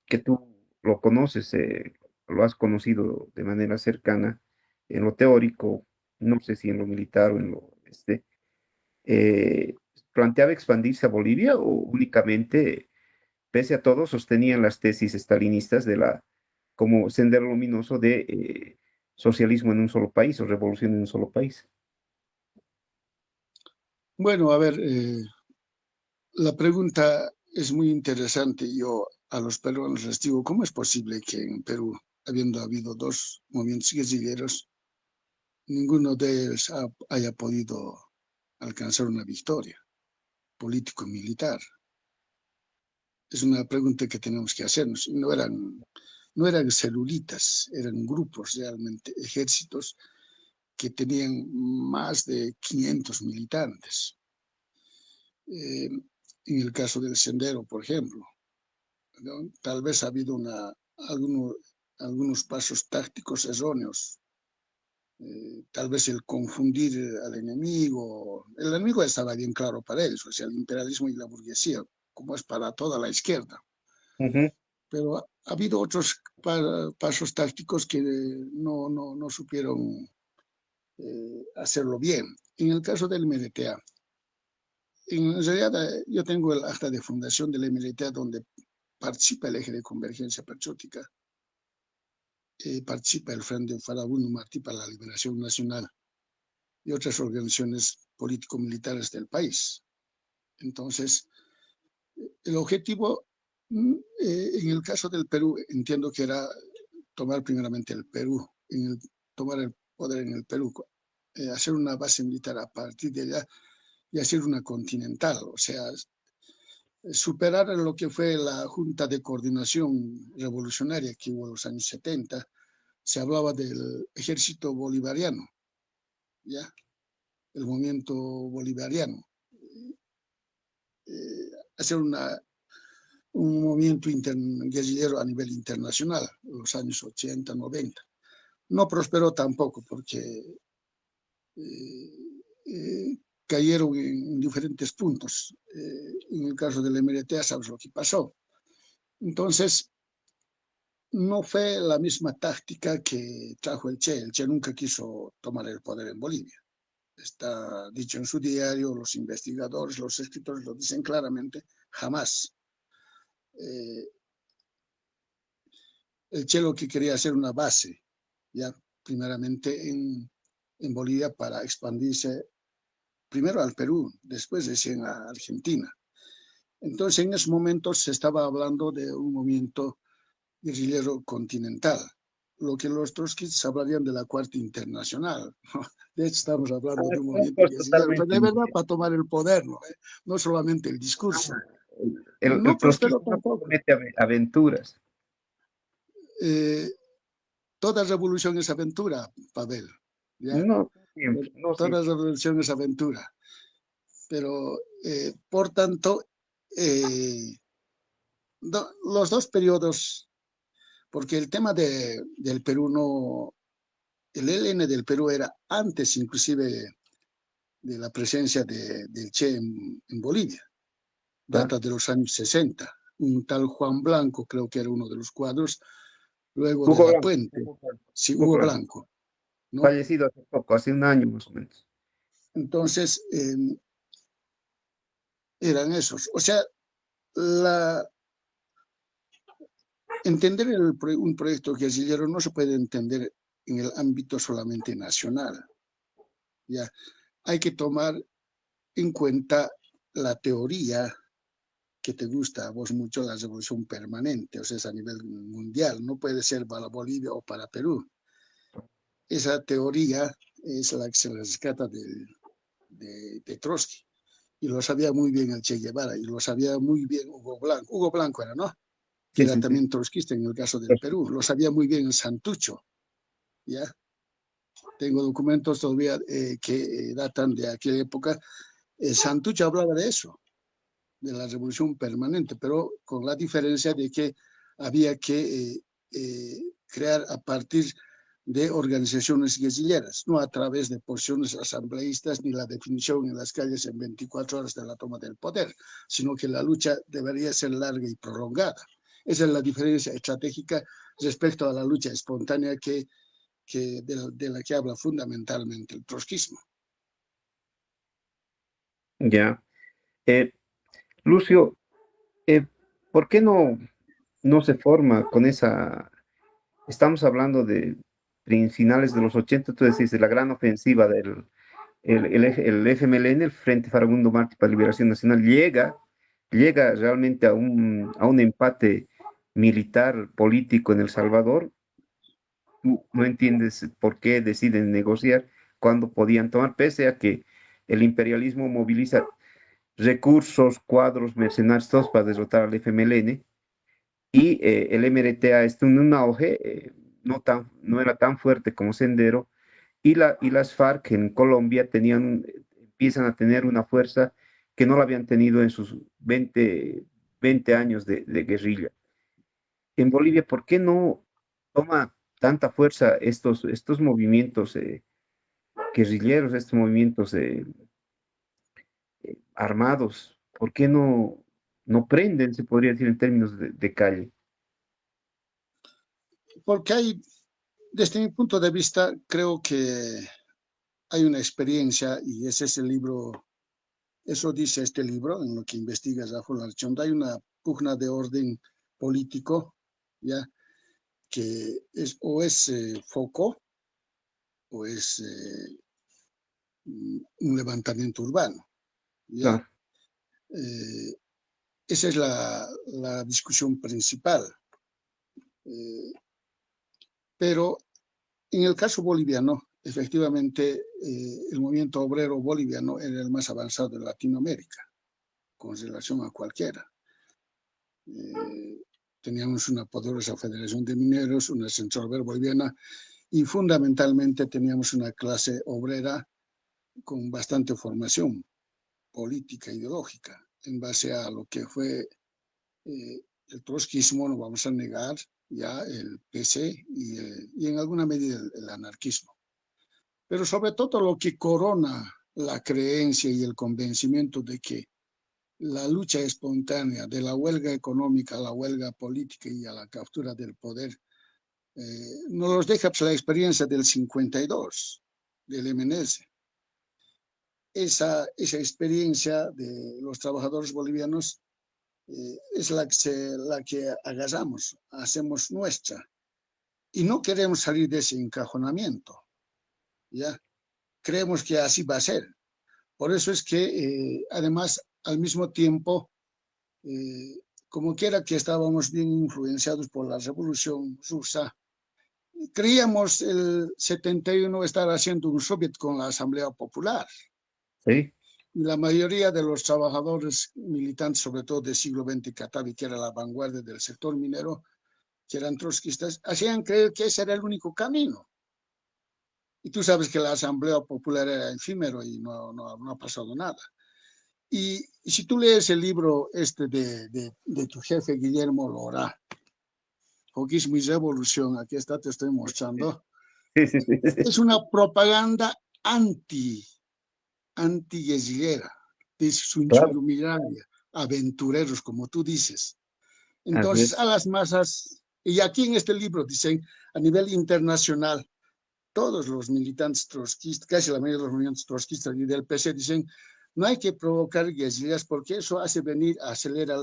que tú lo conoces, lo has conocido de manera cercana, en lo teórico, no sé si en lo militar o en lo planteaba expandirse a Bolivia o únicamente, pese a todo, sostenían las tesis estalinistas de la, como sendero luminoso de socialismo en un solo país o revolución en un solo país? Bueno, a ver, la pregunta es muy interesante. Yo a los peruanos les digo, ¿cómo es posible que en Perú, habiendo habido dos movimientos guerrilleros, ninguno de ellos haya podido alcanzar una victoria político-militar? Es una pregunta que tenemos que hacernos. No eran celulitas, eran grupos realmente, ejércitos que tenían más de 500 militantes. En el caso del Sendero, por ejemplo, ¿no? Tal vez ha habido algunos pasos tácticos erróneos. Tal vez el confundir al enemigo. El enemigo estaba bien claro para ellos, o sea, el imperialismo y la burguesía, como es para toda la izquierda. Ujú. Pero ha habido otros pasos tácticos que no supieron hacerlo bien. En el caso del MLTA, en realidad yo tengo el acta de fundación del MLTA donde participa el eje de convergencia patriótica, participa el Frente Farabundo Martí para la Liberación Nacional y otras organizaciones político-militares del país. Entonces, el objetivo en el caso del Perú, entiendo que era tomar primeramente el Perú, tomar el poder en el Perú, hacer una base militar a partir de allá y hacer una continental, o sea, superar lo que fue la Junta de Coordinación Revolucionaria que hubo en los años 70. Se hablaba del ejército bolivariano, ¿ya? El movimiento bolivariano. Hacer un movimiento guerrillero a nivel internacional, en los años 80, 90. No prosperó tampoco porque eh, eh, cayeron en diferentes puntos. En el caso del MLTA, sabes lo que pasó. Entonces, no fue la misma táctica que trajo el Che. El Che nunca quiso tomar el poder en Bolivia. Está dicho en su diario, los investigadores, los escritores lo dicen claramente, jamás. Eh, el Che lo que quería hacer una base, ya primeramente en Bolivia para expandirse primero al Perú, después recién a Argentina. Entonces, en esos momentos se estaba hablando de un movimiento guerrillero continental, lo que los trotskistas hablarían de la Cuarta Internacional, ¿no? De hecho, estamos hablando de un movimiento Pues guerrillero, pero totalmente. de verdad para tomar el poder, ¿no? No solamente el discurso. El No prosperó trotskismo no tampoco. promete aventuras. Eh, Toda revolución es aventura, Pavel, ¿ya? No siempre, no Toda siempre. revolución es aventura. Pero, por tanto, eh, los dos periodos, porque el tema del Perú no, el ELN del Perú era antes inclusive de la presencia del Che en Bolivia, Claro. data de los años 60. Un tal Juan Blanco creo que era uno de los cuadros, luego de Hugo la Blanco, Puente, Hugo Blanco, sí, Hugo Hugo Blanco, Blanco, ¿no? fallecido hace poco, hace un año más o menos. Entonces, eran esos. O sea, la, entender un proyecto guerrillero no se puede entender en el ámbito solamente nacional, ¿ya? Hay que tomar en cuenta la teoría que te gusta a vos mucho, la revolución permanente, o sea, es a nivel mundial, no puede ser para Bolivia o para Perú. Esa teoría es la que se rescata de Trotsky, y lo sabía muy bien el Che Guevara, y lo sabía muy bien Hugo Blanco era, ¿no? Que Sí, era sí, sí. también trotskista en el caso del Perú, lo sabía muy bien el Santucho, ¿ya? Tengo documentos todavía que datan de aquella época. Santucho hablaba de eso, de la revolución permanente, pero con la diferencia de que había que crear a partir de organizaciones guerrilleras, no a través de posiciones asambleístas ni la definición en las calles en 24 horas de la toma del poder, sino que la lucha debería ser larga y prolongada. Esa es la diferencia estratégica respecto a la lucha espontánea de la que habla fundamentalmente el trotskismo. Ya. Eh, Lucio, eh, ¿por qué no se forma con esa? Estamos hablando de finales de los 80, tú decís, de la gran ofensiva del el FMLN, el Frente Farabundo Martí para Liberación Nacional, llega realmente a un empate militar político en El Salvador. Tú no entiendes por qué deciden negociar cuando podían tomar, pese a que el imperialismo moviliza recursos, cuadros, mercenarios, todos para derrotar al FMLN, y el MRTA está en un auge, no era tan fuerte como Sendero, y las FARC en Colombia empiezan a tener una fuerza que no la habían tenido en sus 20 años de guerrilla. En Bolivia, ¿por qué no toma tanta fuerza estos movimientos guerrilleros, estos movimientos armados? ¿Por qué no prenden, se podría decir en términos de calle? Porque hay, desde mi punto de vista, creo que hay una experiencia, y ese es el libro, eso dice este libro, en lo que investiga Rafael Archonda, hay una pugna de orden político, ¿ya? Que es foco o es un levantamiento urbano, ¿ya? Claro, Eh, Esa es la discusión principal. Eh, pero en el caso boliviano, efectivamente, el movimiento obrero boliviano era el más avanzado de Latinoamérica, con relación a cualquiera. Eh, Teníamos una poderosa federación de mineros, una central obrera boliviana, y fundamentalmente teníamos una clase obrera con bastante formación política, ideológica, en base a lo que fue el trotskismo, no vamos a negar, ya el PC y en alguna medida el anarquismo. Pero sobre todo lo que corona la creencia y el convencimiento de que la lucha espontánea de la huelga económica a la huelga política y a la captura del poder nos los deja pues, la experiencia del 52, del MNS. Esa experiencia de los trabajadores bolivianos es la que agarramos, hacemos nuestra. Y no queremos salir de ese encajonamiento, ¿ya? Creemos que así va a ser. Por eso es que, además, al mismo tiempo, eh, como quiera que estábamos bien influenciados por la Revolución Rusa, creíamos el 71 estar haciendo un soviet con la Asamblea Popular. sí, Y la mayoría de los trabajadores militantes, sobre todo del siglo XX, Catavi, que era la vanguardia del sector minero, que eran trotskistas, hacían creer que ese era el único camino. Y tú sabes que la Asamblea Popular era efímero y no ha pasado nada. Y si tú lees el libro este de tu jefe Guillermo Lora, Foguismo y Revolución, aquí está, te estoy mostrando, sí, sí, sí, sí, es una propaganda anti-guerrillera, de claro, Sunchurumiraria, aventureros, como tú dices. así Entonces, a es. las masas, y aquí en este libro dicen, a nivel internacional, todos los militantes trotskistas, casi la mayoría de los militantes trotskistas y del PC dicen, no hay que provocar guerrillas porque eso hace venir, acelera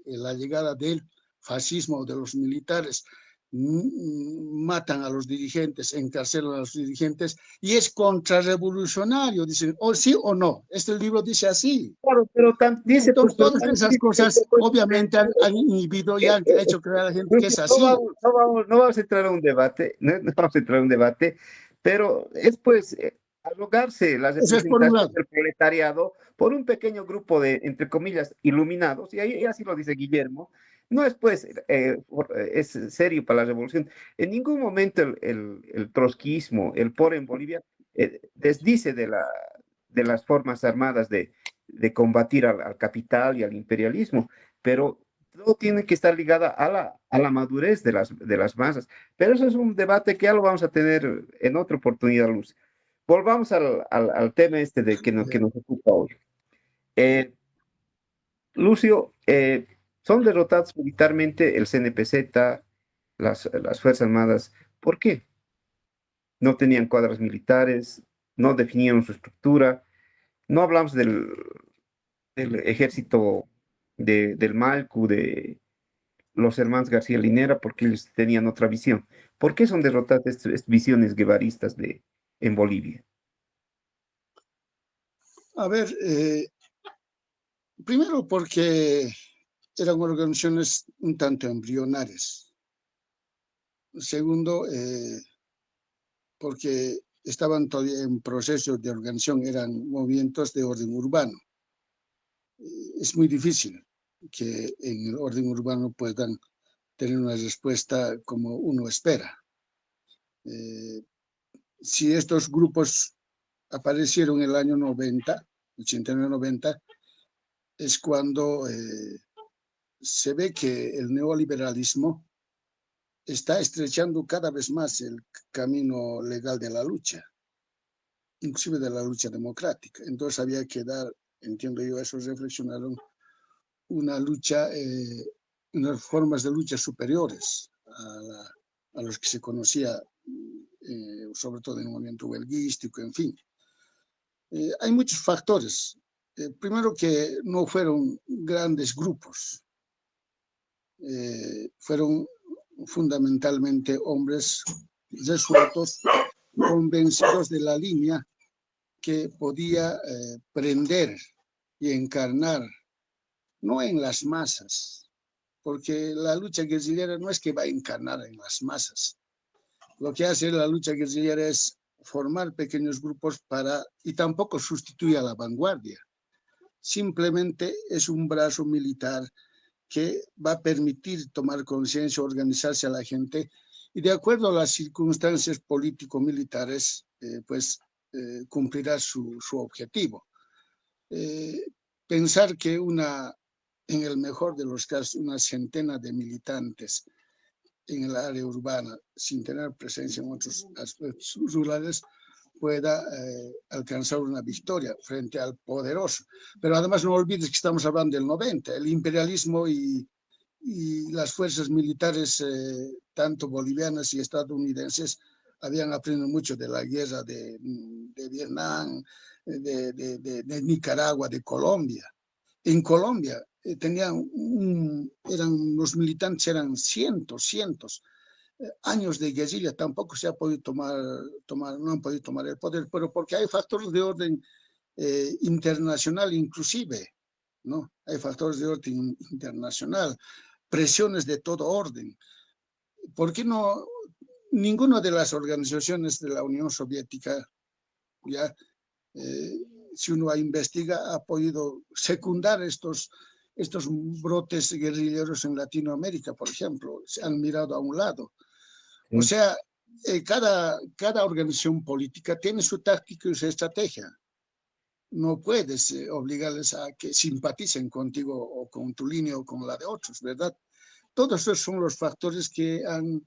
la llegada del fascismo o de los militares. Matan a los dirigentes, encarcelan a los dirigentes y es contrarrevolucionario, dicen, o sí o no. Este libro dice así. Claro, pero dice, pues, Entonces, pero todas también esas dice que cosas obviamente han inhibido y eh, han eh, hecho creer a la gente que Lucio, es así. no vamos a entrar a un debate, no vamos a entrar a un debate, pero es pues arrogarse la Eso es por un representación lado. del proletariado por un pequeño grupo de, entre comillas, iluminados, y así lo dice Guillermo, no es pues, es serio para la revolución. En ningún momento el trotskismo, el POR en Bolivia, desdice de las formas armadas de combatir al capital y al imperialismo, pero todo tiene que estar ligada a la madurez de las masas. Pero eso es un debate que ya lo vamos a tener en otra oportunidad, Luz. Volvamos al tema este que nos ocupa hoy. Eh, Lucio, son derrotados militarmente el CNPZ, las Fuerzas Armadas. ¿Por qué? No tenían cuadras militares, no definían su estructura. No hablamos del ejército del Malcu, de los hermanos García Linera, porque ellos tenían otra visión. ¿Por qué son derrotadas estas visiones guevaristas en Bolivia? A ver, primero porque eran organizaciones un tanto embrionarias. Segundo, porque estaban todavía en proceso de organización, eran movimientos de orden urbano. Es muy difícil que en el orden urbano puedan tener una respuesta como uno espera. Eh, si estos grupos aparecieron en el año 90, 89-90, es cuando se ve que el neoliberalismo está estrechando cada vez más el camino legal de la lucha, inclusive de la lucha democrática. Entonces había que dar, entiendo yo, eso reflexionaron, una lucha, unas formas de lucha superiores a los que se conocía, sobre todo en el movimiento huelguístico, en fin. Hay muchos factores. Primero que no fueron grandes grupos, fueron fundamentalmente hombres resueltos, convencidos de la línea que podía prender y encarnar, no en las masas, porque la lucha guerrillera no es que va a encarnar en las masas. Lo que hace la lucha guerrillera es formar pequeños grupos y tampoco sustituye a la vanguardia. Simplemente es un brazo militar que va a permitir tomar conciencia, organizarse a la gente y de acuerdo a las circunstancias político-militares, cumplirá su objetivo. Eh, pensar que en el mejor de los casos, una centena de militantes en el área urbana, sin tener presencia en otros aspectos rurales, pueda alcanzar una victoria frente al poderoso. Pero además no olvides que estamos hablando del 90, el imperialismo y las fuerzas militares, tanto bolivianas y estadounidenses, habían aprendido mucho de la guerra de Vietnam, de Nicaragua, de Colombia. En Colombia los militantes eran cientos, años de guerrilla, tampoco se ha podido no han podido tomar el poder, pero porque hay factores de orden internacional inclusive, ¿no? Hay factores de orden internacional, presiones de todo orden. ¿Por qué no? Ninguna de las organizaciones de la Unión Soviética, ya, si uno investiga, ha podido secundar estos brotes guerrilleros en Latinoamérica, por ejemplo. Se han mirado a un lado. O Sí. sea, cada organización política tiene su táctica y su estrategia. No puedes obligarles a que simpaticen contigo o con tu línea o con la de otros, ¿verdad? Todos esos son los factores que han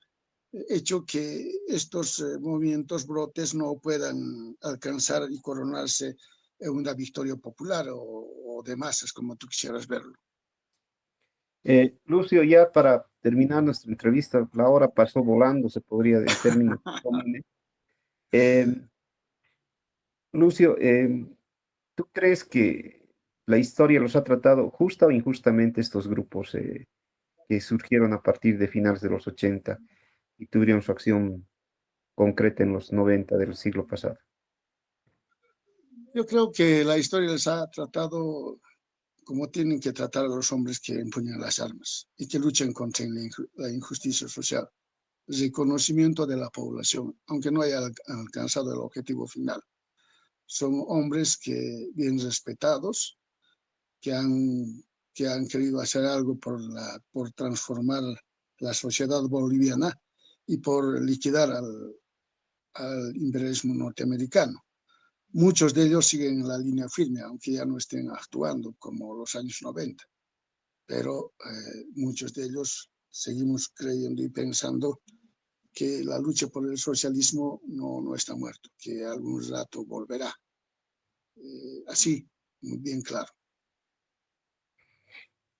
hecho que estos movimientos, brotes, no puedan alcanzar y coronarse en una victoria popular o de masas, como tú quisieras verlo. Lucio, ya para terminar nuestra entrevista, la hora pasó volando, se podría, en términos comunes. Eh, Lucio, ¿tú crees que la historia los ha tratado justa o injustamente estos grupos que surgieron a partir de finales de los 80 y tuvieron su acción concreta en los 90 del siglo pasado? Yo creo que la historia les ha tratado como tienen que tratar a los hombres que empuñan las armas y que luchan contra la injusticia social. Reconocimiento de la población, aunque no haya alcanzado el objetivo final. Son hombres que bien respetados, que han, que han querido hacer algo por transformar la sociedad boliviana y por liquidar al imperialismo norteamericano. Muchos de ellos siguen en la línea firme, aunque ya no estén actuando como los años 90, pero muchos de ellos seguimos creyendo y pensando que la lucha por el socialismo no está muerto, que algún rato volverá. Así, muy bien claro.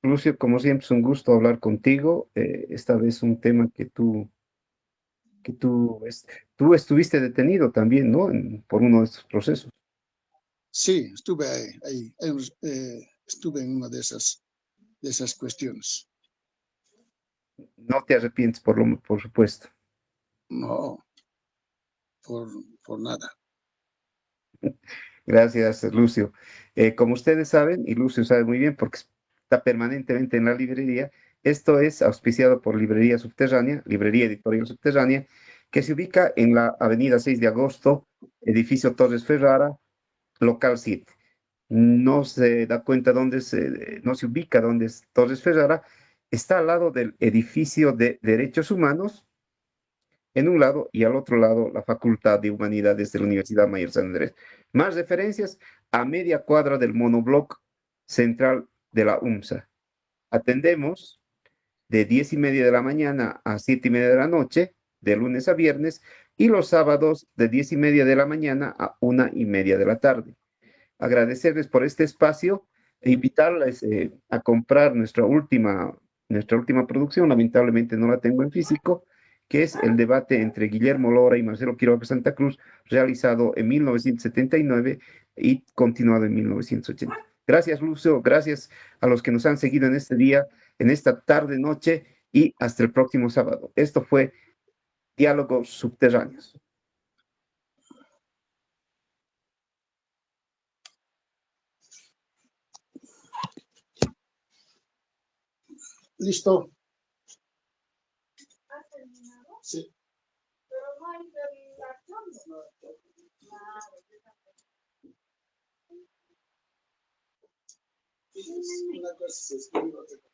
Lucio, como siempre, es un gusto hablar contigo. Esta vez un tema tú estuviste detenido también, ¿no? Por uno de estos procesos. Sí, estuve ahí, estuve en una de esas cuestiones. No te arrepientes, por supuesto. No, por nada. Gracias, Lucio. Como ustedes saben, y Lucio sabe muy bien porque está permanentemente en la librería, esto es auspiciado por Librería Subterránea, Librería Editorial Subterránea, que se ubica en la Avenida 6 de Agosto, edificio Torres Ferrara, local 7. No se da cuenta no se ubica dónde es Torres Ferrara, está al lado del edificio de Derechos Humanos, en un lado, y al otro lado la Facultad de Humanidades de la Universidad Mayor San Andrés. Más referencias a media cuadra del monobloc central de la UMSA. Atendemos de 10:30 de la mañana a 7:30 de la noche, de lunes a viernes, y los sábados de 10:30 de la mañana a 1:30 de la tarde. Agradecerles por este espacio e invitarles a comprar nuestra última producción. Lamentablemente no la tengo en físico, que es el debate entre Guillermo Lora y Marcelo Quiroga Santa Cruz, realizado en 1979 y continuado en 1980. Gracias, Lucio. Gracias a los que nos han seguido en este día, en esta tarde, noche y hasta el próximo sábado. Esto fue Diálogos Subterráneos. ¿Listo? Sí. Una cosa se escribe, otra cosa.